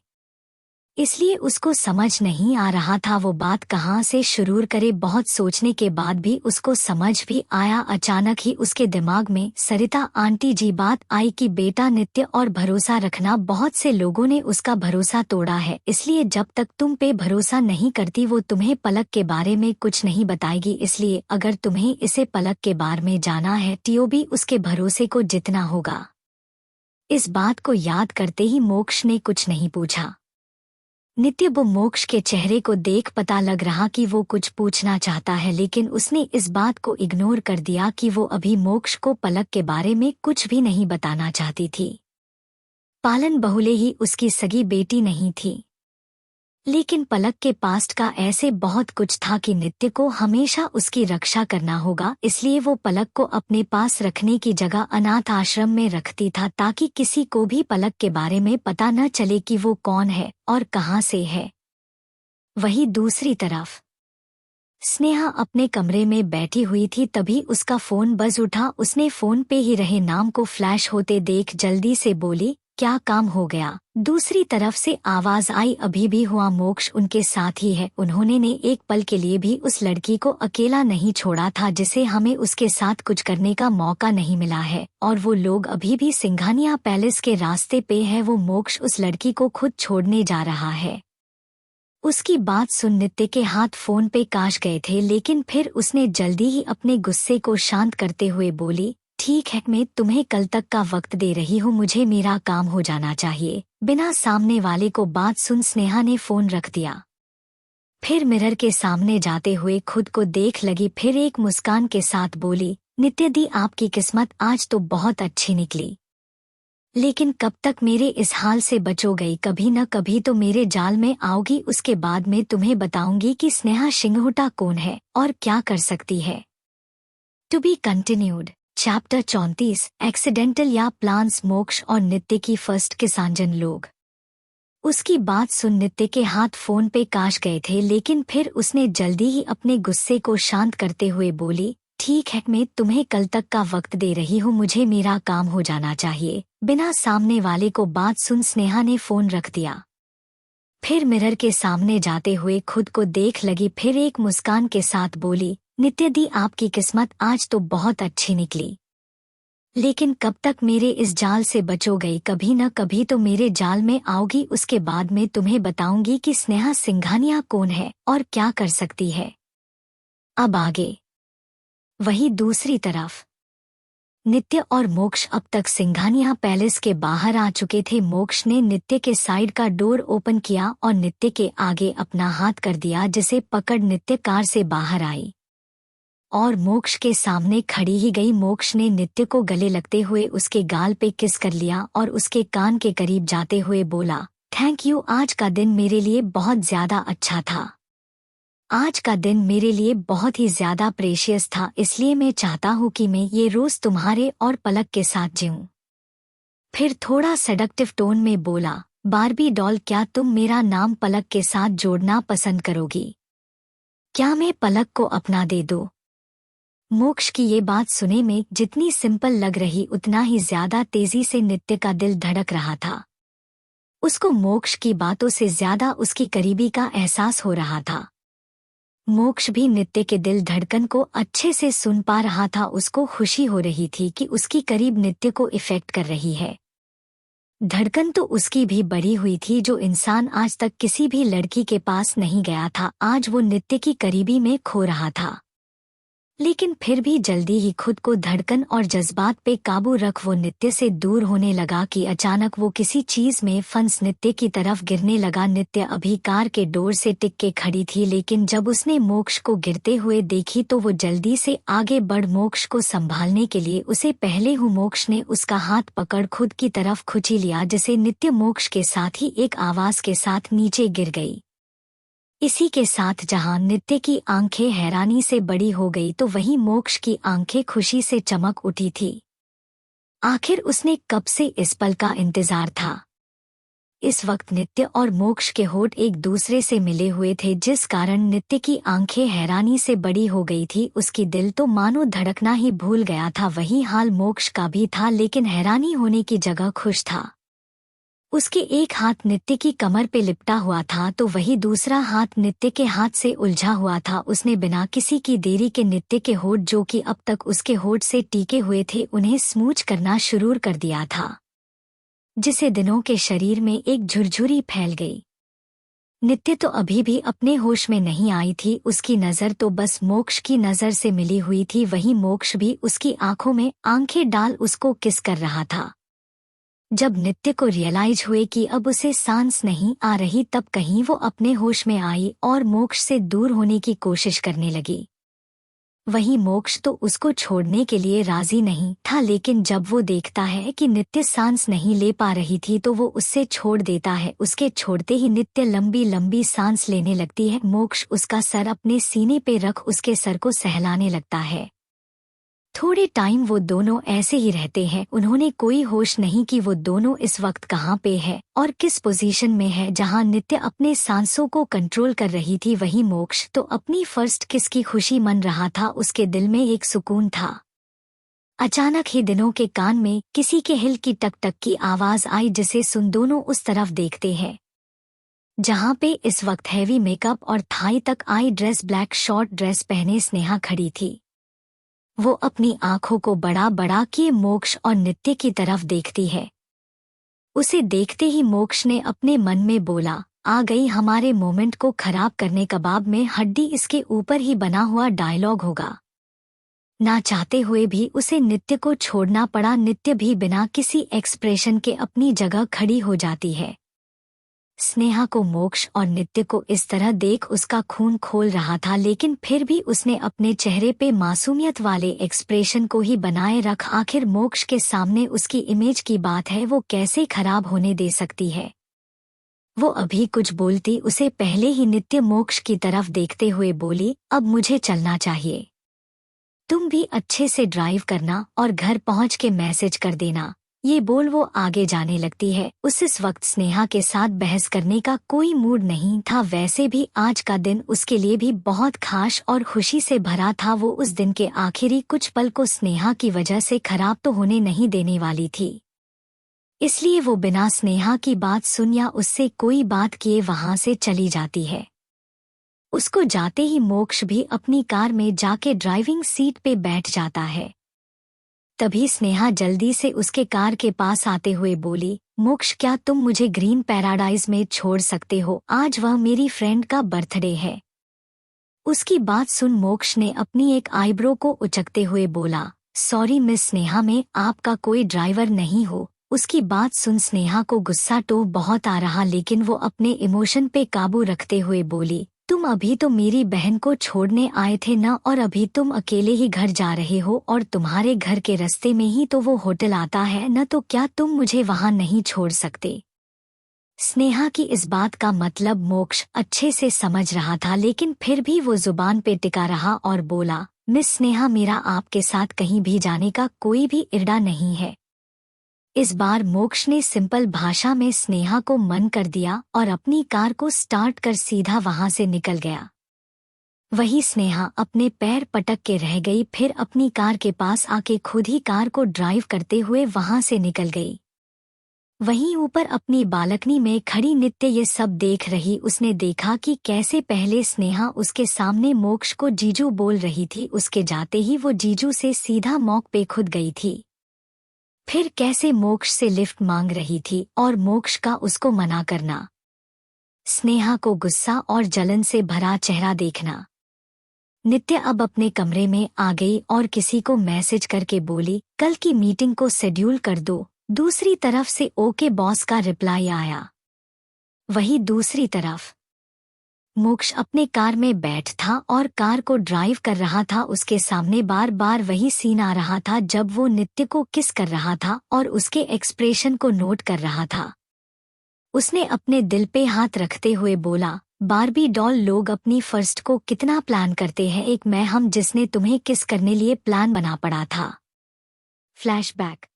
इसलिए उसको समझ नहीं आ रहा था वो बात कहाँ से शुरू करे। बहुत सोचने के बाद भी उसको समझ भी आया। अचानक ही उसके दिमाग में सरिता आंटी जी बात आई कि बेटा नित्य और भरोसा रखना। बहुत से लोगों ने उसका भरोसा तोड़ा है, इसलिए जब तक तुम पे भरोसा नहीं करती वो तुम्हें पलक के बारे में कुछ नहीं बताएगी। इसलिए अगर तुम्हें इसे पलक के बारे में जाना है तो भी उसके भरोसे को जितना होगा। इस बात को याद करते ही मोक्ष ने कुछ नहीं पूछा। नित्य वो मोक्ष के चेहरे को देख पता लग रहा कि वो कुछ पूछना चाहता है, लेकिन उसने इस बात को इग्नोर कर दिया कि वो अभी मोक्ष को पलक के बारे में कुछ भी नहीं बताना चाहती थी। पालन बहुले ही उसकी सगी बेटी नहीं थी, लेकिन पलक के पास्ट का ऐसे बहुत कुछ था कि नित्य को हमेशा उसकी रक्षा करना होगा। इसलिए वो पलक को अपने पास रखने की जगह अनाथ आश्रम में रखती था, ताकि किसी को भी पलक के बारे में पता न चले कि वो कौन है और कहाँ से है। वहीं दूसरी तरफ स्नेहा अपने कमरे में बैठी हुई थी, तभी उसका फोन बज उठा। उसने फोन पे ही रहे नाम को फ्लैश होते देख जल्दी से बोली, क्या काम हो गया? दूसरी तरफ से आवाज आई, अभी भी हुआ, मोक्ष उनके साथ ही है। उन्होंने ने एक पल के लिए भी उस लड़की को अकेला नहीं छोड़ा था, जिसे हमें उसके साथ कुछ करने का मौका नहीं मिला है। और वो लोग अभी भी सिंघानिया पैलेस के रास्ते पे है। वो मोक्ष उस लड़की को खुद छोड़ने जा रहा है। उसकी बात सुन नित्य के हाथ फोन पे काश गए थे, लेकिन फिर उसने जल्दी ही अपने गुस्से को शांत करते हुए बोली, ठीक है, मैं तुम्हें कल तक का वक्त दे रही हूँ, मुझे मेरा काम हो जाना चाहिए। बिना सामने वाले को बात सुन स्नेहा ने फोन रख दिया। फिर मिरर के सामने जाते हुए खुद को देख लगी, फिर एक मुस्कान के साथ बोली, नित्य दी, आपकी किस्मत आज तो बहुत अच्छी निकली, लेकिन कब तक मेरे इस हाल से बचोगी? कभी न कभी तो मेरे जाल में आओगी। उसके बाद मैं तुम्हें बताऊंगी कि स्नेहा सिंघुटा कौन है और क्या कर सकती है। To be continued. Chapter 34। Accidental या प्लान्स। मोक्ष और नित्य की फर्स्ट किसानजन लोग। उसकी बात सुन नित्य के हाथ फोन पे काश गए थे, लेकिन फिर उसने जल्दी ही अपने गुस्से को शांत करते हुए बोली, ठीक है, मैं तुम्हें कल तक का वक्त दे रही हूँ, मुझे मेरा काम हो जाना चाहिए। बिना सामने वाले को बात सुन स्नेहा ने फोन रख दिया। फिर मिरर के सामने जाते हुए खुद को देख लगी, फिर एक मुस्कान के साथ बोली, नित्य दी, आपकी किस्मत आज तो बहुत अच्छी निकली, लेकिन कब तक मेरे इस जाल से बचोगी? कभी न कभी तो मेरे जाल में आओगी। उसके बाद मैं तुम्हें बताऊंगी कि स्नेहा सिंघानिया कौन है और क्या कर सकती है। अब आगे। वहीं दूसरी तरफ नित्य और मोक्ष अब तक सिंघानिया पैलेस के बाहर आ चुके थे। मोक्ष ने नित्य के साइड का डोर ओपन किया और नित्य के आगे अपना हाथ कर दिया, जिसे पकड़ नित्य कार से बाहर आई और मोक्ष के सामने खड़ी ही गई। मोक्ष ने नित्य को गले लगते हुए उसके गाल पे किस कर लिया और उसके कान के करीब जाते हुए बोला, थैंक यू, आज का दिन मेरे लिए बहुत ज्यादा अच्छा था। आज का दिन मेरे लिए बहुत ही ज्यादा प्रेशियस था, इसलिए मैं चाहता हूँ कि मैं ये रोज तुम्हारे और पलक के साथ जीऊं। फिर थोड़ा सेडक्टिव टोन में बोला, बार्बी डॉल, क्या तुम मेरा नाम पलक के साथ जोड़ना पसंद करोगी? क्या मैं पलक को अपना दे दूं? मोक्ष की ये बात सुने में जितनी सिंपल लग रही, उतना ही ज्यादा तेजी से नित्य का दिल धड़क रहा था। उसको मोक्ष की बातों से ज्यादा उसकी करीबी का एहसास हो रहा था। मोक्ष भी नित्य के दिल धड़कन को अच्छे से सुन पा रहा था। उसको खुशी हो रही थी कि उसकी करीब नित्य को इफेक्ट कर रही है। धड़कन तो उसकी भी बढ़ी हुई थी। जो इंसान आज तक किसी भी लड़की के पास नहीं गया था, आज वो नित्य की करीबी में खो रहा था। लेकिन फिर भी जल्दी ही खुद को धड़कन और जज्बात पे काबू रख वो नित्य से दूर होने लगा कि अचानक वो किसी चीज में फंस नित्य की तरफ गिरने लगा। नित्य अभी कार के डोर से टिक के खड़ी थी, लेकिन जब उसने मोक्ष को गिरते हुए देखी तो वो जल्दी से आगे बढ़ मोक्ष को संभालने के लिए उसे पहले ही मोक्ष ने उसका हाथ पकड़ खुद की तरफ खुंची लिया, जिसे नित्य मोक्ष के साथ ही एक आवाज के साथ नीचे गिर गई। इसी के साथ जहां नित्य की आंखें हैरानी से बड़ी हो गई तो वहीं मोक्ष की आंखें खुशी से चमक उठी थी। आखिर उसने कब से इस पल का इंतजार था। इस वक्त नित्य और मोक्ष के होठ एक दूसरे से मिले हुए थे, जिस कारण नित्य की आंखें हैरानी से बड़ी हो गई थी। उसकी दिल तो मानो धड़कना ही भूल गया था। वही हाल मोक्ष का भी था, लेकिन हैरानी होने की जगह खुश था। उसके एक हाथ नित्य की कमर पे लिपटा हुआ था तो वही दूसरा हाथ नित्य के हाथ से उलझा हुआ था। उसने बिना किसी की देरी के नित्य के होठ, जो कि अब तक उसके होठ से टीके हुए थे, उन्हें स्मूच करना शुरू कर दिया था, जिसे दिनों के शरीर में एक झुरझुरी फैल गई। नित्य तो अभी भी अपने होश में नहीं आई थी। उसकी नज़र तो बस मोक्ष की नज़र से मिली हुई थी। वहीं मोक्ष भी उसकी आंखों में आंखें डाल उसको किस कर रहा था। जब नित्य को रियलाइज हुए कि अब उसे सांस नहीं आ रही, तब कहीं वो अपने होश में आई और मोक्ष से दूर होने की कोशिश करने लगी। वहीं मोक्ष तो उसको छोड़ने के लिए राजी नहीं था, लेकिन जब वो देखता है कि नित्य सांस नहीं ले पा रही थी तो वो उससे छोड़ देता है। उसके छोड़ते ही नित्य लंबी लंबी सांस लेने लगती है। मोक्ष उसका सर अपने सीने पे रख उसके सर को सहलाने लगता है। थोड़े टाइम वो दोनों ऐसे ही रहते हैं। उन्होंने कोई होश नहीं कि वो दोनों इस वक्त कहाँ पे है और किस पोजीशन में है। जहाँ नित्य अपने सांसों को कंट्रोल कर रही थी, वहीं मोक्ष तो अपनी फर्स्ट किस की खुशी मन रहा था। उसके दिल में एक सुकून था। अचानक ही दिनों के कान में किसी के हिल की टक टक की आवाज आई, जिसे सुन दोनों उस तरफ देखते हैं, जहाँ पे इस वक्त हैवी मेकअप और थाई तक आई ड्रेस, ब्लैक शॉर्ट ड्रेस पहने स्नेहा खड़ी थी। वो अपनी आंखों को बड़ा बड़ा किए मोक्ष और नित्य की तरफ देखती है। उसे देखते ही मोक्ष ने अपने मन में बोला, आ गई हमारे मोमेंट को खराब करने, कबाब में हड्डी इसके ऊपर ही बना हुआ डायलॉग होगा। ना चाहते हुए भी उसे नित्य को छोड़ना पड़ा। नित्य भी बिना किसी एक्सप्रेशन के अपनी जगह खड़ी हो जाती है। स्नेहा को मोक्ष और नित्य को इस तरह देख उसका खून खोल रहा था, लेकिन फिर भी उसने अपने चेहरे पे मासूमियत वाले एक्सप्रेशन को ही बनाए रख। आखिर मोक्ष के सामने उसकी इमेज की बात है, वो कैसे खराब होने दे सकती है। वो अभी कुछ बोलती उसे पहले ही नित्य मोक्ष की तरफ देखते हुए बोली, अब मुझे चलना चाहिए। तुम भी अच्छे से ड्राइव करना और घर पहुंच के मैसेज कर देना। ये बोल वो आगे जाने लगती है। इस वक्त स्नेहा के साथ बहस करने का कोई मूड नहीं था। वैसे भी आज का दिन उसके लिए भी बहुत खास और खुशी से भरा था। वो उस दिन के आखिरी कुछ पल को स्नेहा की वजह से खराब तो होने नहीं देने वाली थी, इसलिए वो बिना स्नेहा की बात सुन या उससे कोई बात किए वहां से चली जाती है। उसको जाते ही मोक्ष भी अपनी कार में जाके ड्राइविंग सीट पे बैठ जाता है। तभी स्नेहा जल्दी से उसके कार के पास आते हुए बोली, मोक्ष क्या तुम मुझे ग्रीन पैराडाइज में छोड़ सकते हो? आज वह मेरी फ्रेंड का बर्थडे है। उसकी बात सुन मोक्ष ने अपनी एक आईब्रो को उचकते हुए बोला, सॉरी मिस स्नेहा, मैं आपका कोई ड्राइवर नहीं हो। उसकी बात सुन स्नेहा को गुस्सा तो बहुत आ रहा, लेकिन वो अपने इमोशन पे काबू रखते हुए बोली, तुम अभी तो मेरी बहन को छोड़ने आए थे ना, और अभी तुम अकेले ही घर जा रहे हो, और तुम्हारे घर के रास्ते में ही तो वो होटल आता है न, तो क्या तुम मुझे वहां नहीं छोड़ सकते? स्नेहा की इस बात का मतलब मोक्ष अच्छे से समझ रहा था, लेकिन फिर भी वो जुबान पे टिका रहा और बोला, मिस स्नेहा, मेरा आपके साथ कहीं भी जाने का कोई भी इरादा नहीं है। इस बार मोक्ष ने सिंपल भाषा में स्नेहा को मन कर दिया और अपनी कार को स्टार्ट कर सीधा वहां से निकल गया। वही स्नेहा अपने पैर पटक के रह गई, फिर अपनी कार के पास आके खुद ही कार को ड्राइव करते हुए वहां से निकल गई। वहीं ऊपर अपनी बालकनी में खड़ी नित्य ये सब देख रही। उसने देखा कि कैसे पहले स्नेहा उसके सामने मोक्ष को जीजू बोल रही थी, उसके जाते ही वो जीजू से सीधा मौक पे खुद गई थी। फिर कैसे मोक्ष से लिफ्ट मांग रही थी और मोक्ष का उसको मना करना। स्नेहा को गुस्सा और जलन से भरा चेहरा देखना नित्य अब अपने कमरे में आ गई और किसी को मैसेज करके बोली, कल की मीटिंग को शेड्यूल कर दो। दूसरी तरफ से ओके बॉस का रिप्लाई आया। वही दूसरी तरफ मोक्ष अपने कार में बैठ था और कार को ड्राइव कर रहा था। उसके सामने बार बार वही सीन आ रहा था जब वो नित्य को किस कर रहा था और उसके एक्सप्रेशन को नोट कर रहा था। उसने अपने दिल पे हाथ रखते हुए बोला, बारबी डॉल, लोग अपनी फर्स्ट को कितना प्लान करते हैं, एक मैं हम जिसने तुम्हें किस करने लिए प्लान बना पड़ा था। फ्लैशबैक।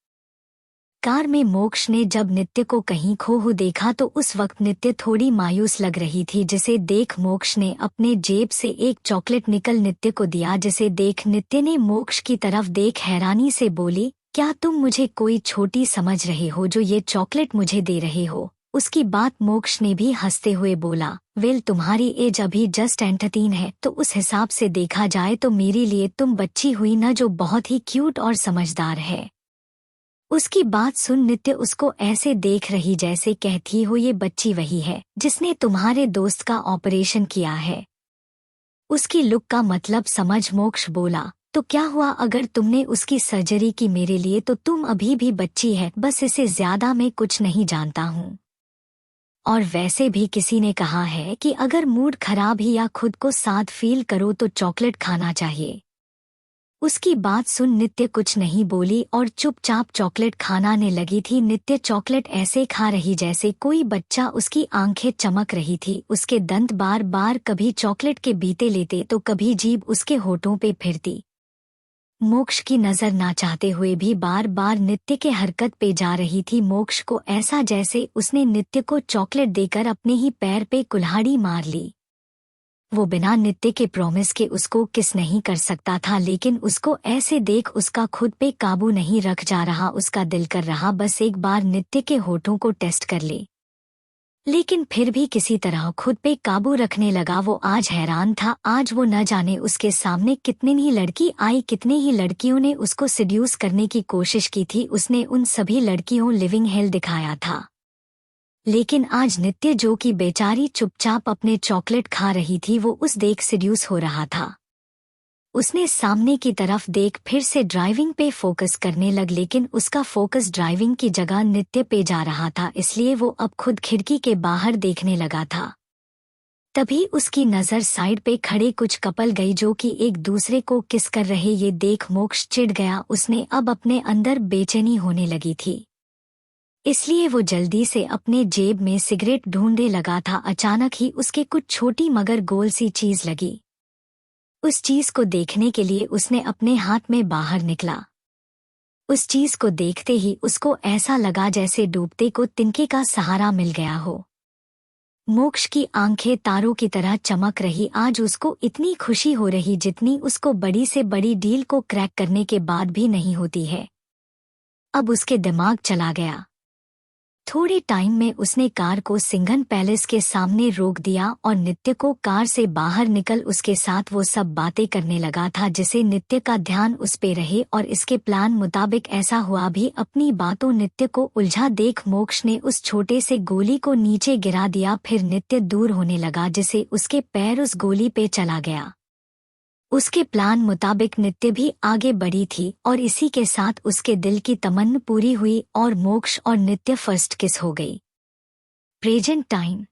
कार में मोक्ष ने जब नित्य को कहीं खो देखा तो उस वक्त नित्य थोड़ी मायूस लग रही थी, जिसे देख मोक्ष ने अपने जेब से एक चॉकलेट निकल नित्य को दिया, जिसे देख नित्य ने मोक्ष की तरफ देख हैरानी से बोली, क्या तुम मुझे कोई छोटी समझ रहे हो जो ये चॉकलेट मुझे दे रहे हो। उसकी बात मोक्ष ने भी हंसते हुए बोला, वेल तुम्हारी एज अभी जस्ट 18 है, तो उस हिसाब से देखा जाए तो मेरे लिए तुम बच्ची हुई न, जो बहुत ही क्यूट और समझदार है। उसकी बात सुन नित्य उसको ऐसे देख रही जैसे कहती हो, ये बच्ची वही है जिसने तुम्हारे दोस्त का ऑपरेशन किया है। उसकी लुक का मतलब समझ मोक्ष बोला, तो क्या हुआ अगर तुमने उसकी सर्जरी की मेरे लिए, तो तुम अभी भी बच्ची है, बस इसे ज्यादा मैं कुछ नहीं जानता हूँ। और वैसे भी किसी ने कहा है कि अगर मूड खराब ही या खुद को साथ फील करो तो चॉकलेट खाना चाहिए। उसकी बात सुन नित्य कुछ नहीं बोली और चुपचाप चॉकलेट खाने लगी थी। नित्य चॉकलेट ऐसे खा रही जैसे कोई बच्चा, उसकी आंखें चमक रही थी। उसके दंत बार बार कभी चॉकलेट के बीते लेते तो कभी जीभ उसके होठों पे फिरती। मोक्ष की नजर ना चाहते हुए भी बार बार नित्य के हरकत पे जा रही थी। मोक्ष को ऐसा जैसे उसने नित्य को चॉकलेट देकर अपने ही पैर पे कुल्हाड़ी मार ली। वो बिना नित्य के प्रॉमिस के उसको किस नहीं कर सकता था, लेकिन उसको ऐसे देख उसका खुद पे काबू नहीं रख जा रहा। उसका दिल कर रहा बस एक बार नित्य के होठों को टेस्ट कर ले, लेकिन फिर भी किसी तरह खुद पे काबू रखने लगा। वो आज हैरान था, आज वो न जाने उसके सामने कितनी ही लड़की आई, कितने ही लड़कियों ने उसको सिड्यूस करने की कोशिश की थी। उसने उन सभी लड़कियों लिविंग हेल दिखाया था, लेकिन आज नित्य जो कि बेचारी चुपचाप अपने चॉकलेट खा रही थी, वो उस देख सिड्यूस हो रहा था। उसने सामने की तरफ देख फिर से ड्राइविंग पे फोकस करने लग, लेकिन उसका फोकस ड्राइविंग की जगह नित्य पे जा रहा था, इसलिए वो अब खुद खिड़की के बाहर देखने लगा था। तभी उसकी नज़र साइड पे खड़े कुछ कपल गई जो कि एक दूसरे को किस कर रहे। ये देख मोक्ष चिढ़ गया। उसने अब अपने अंदर बेचैनी होने लगी थी, इसलिए वो जल्दी से अपने जेब में सिगरेट ढूंढने लगा था। अचानक ही उसके कुछ छोटी मगर गोल सी चीज लगी। उस चीज को देखने के लिए उसने अपने हाथ में बाहर निकला। उस चीज को देखते ही उसको ऐसा लगा जैसे डूबते को तिनके का सहारा मिल गया हो। मोक्ष की आंखें तारों की तरह चमक रही। आज उसको इतनी खुशी हो रही जितनी उसको बड़ी से बड़ी डील को क्रैक करने के बाद भी नहीं होती है। अब उसके दिमाग चला गया। थोड़े टाइम में उसने कार को सिंघन पैलेस के सामने रोक दिया और नित्य को कार से बाहर निकल उसके साथ वो सब बातें करने लगा था, जिसे नित्य का ध्यान उस पे रहे। और इसके प्लान मुताबिक ऐसा हुआ भी। अपनी बातों नित्य को उलझा देख मोक्ष ने उस छोटे से गोली को नीचे गिरा दिया। फिर नित्य दूर होने लगा, जिसे उसके पैर उस गोली पे चला गया। उसके प्लान मुताबिक नित्य भी आगे बढ़ी थी और इसी के साथ उसके दिल की तमन्ना पूरी हुई और मोक्ष और नित्य फर्स्ट किस हो गई। Present time.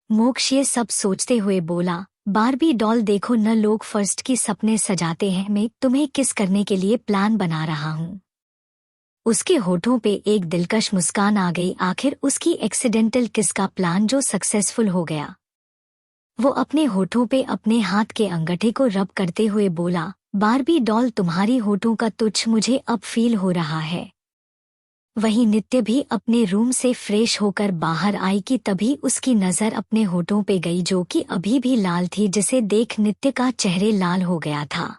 मोक्ष ये सब सोचते हुए बोला, बारबी डॉल देखो न, लोग फर्स्ट की सपने सजाते हैं, मैं तुम्हें किस करने के लिए प्लान बना रहा हूँ। उसके होठों पे एक दिलकश मुस्कान आ गई। आखिर उसकी एक्सीडेंटल किस का प्लान जो सक्सेसफुल हो गया। वो अपने होठों पे अपने हाथ के अंगूठे को रब करते हुए बोला, बारबी डॉल तुम्हारी होठों का तुच्छ मुझे अब फील हो रहा है। वहीं नित्य भी अपने रूम से फ्रेश होकर बाहर आई कि तभी उसकी नज़र अपने होठों पे गई जो कि अभी भी लाल थी, जिसे देख नित्य का चेहरे लाल हो गया था।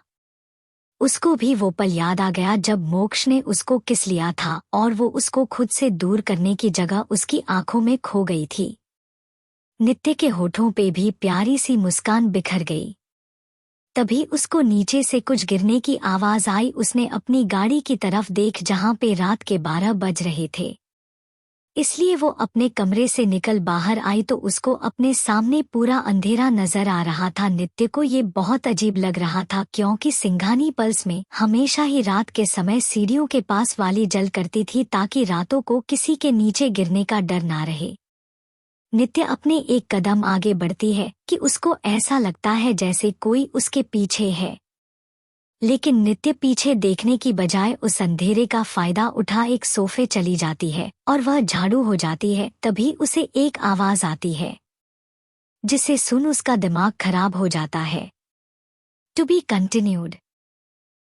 उसको भी वो पल याद आ गया जब मोक्ष ने उसको किस लिया था और वो उसको खुद से दूर करने की जगह उसकी आंखों में खो गई थी। नित्य के होठों पे भी प्यारी सी मुस्कान बिखर गई। तभी उसको नीचे से कुछ गिरने की आवाज आई। उसने अपनी गाड़ी की तरफ देख जहां पे रात के 12 बज रहे थे। इसलिए वो अपने कमरे से निकल बाहर आई तो उसको अपने सामने पूरा अंधेरा नजर आ रहा था। नित्य को ये बहुत अजीब लग रहा था क्योंकि सिंघानी पल्स में हमेशा ही रात के समय सीढ़ियों के पास वाली जल करती थी ताकि रातों को किसी के नीचे गिरने का डर ना रहे। नित्य अपने एक कदम आगे बढ़ती है कि उसको ऐसा लगता है जैसे कोई उसके पीछे है, लेकिन नित्य पीछे देखने की बजाय उस अंधेरे का फायदा उठा एक सोफे चली जाती है और वह झाड़ू हो जाती है। तभी उसे एक आवाज आती है जिसे सुन उसका दिमाग खराब हो जाता है। To be continued.